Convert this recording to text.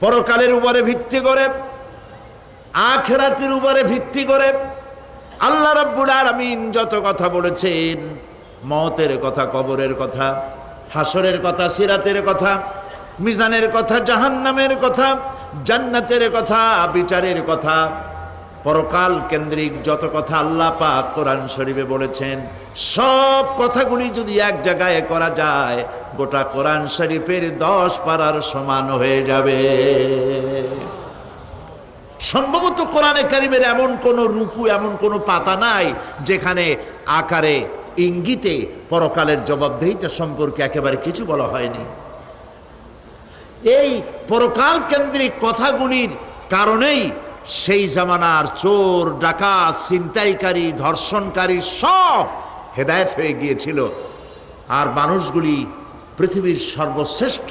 পরকালের উপরে ভিত্তি করে, আখিরাতের উপরে ভিত্তি করে আল্লাহ রাব্বুল আলামিন যত কথা বলেছেন, মওতের কথা, কবরের কথা, হাসরের কথা, সিরাতের কথা, মিজানের কথা, জাহান্নামের কথা, জান্নাতের কথা, বিচারের কথা, পরকাল কেন্দ্রিক যত কথা আল্লাহ পাক কোরআন শরীফে বলেছেন, সব কথাগুলি যদি এক জায়গায় করা যায়, গোটা কোরআন শরীফের 10 পারার সমান হয়ে যাবে। সম্ভবত কোরআনে কারিমের এমন কোন রুকু, এমন কোন পাতা নাই যেখানে আকারে ইঙ্গিতে পরকালের জবাবদিহিতা সম্পর্কে একেবারে কিছু বলা হয়নি। এই পরকাল কেন্দ্রিক কথাগুলির কারণেই সেই জামানার চোর, ডাকাত, ছিনতাইকারী, ধর্ষণকারী সব হেদায়েত হয়ে গিয়েছিল। আর মানুষগুলি পৃথিবীর সর্বশ্রেষ্ঠ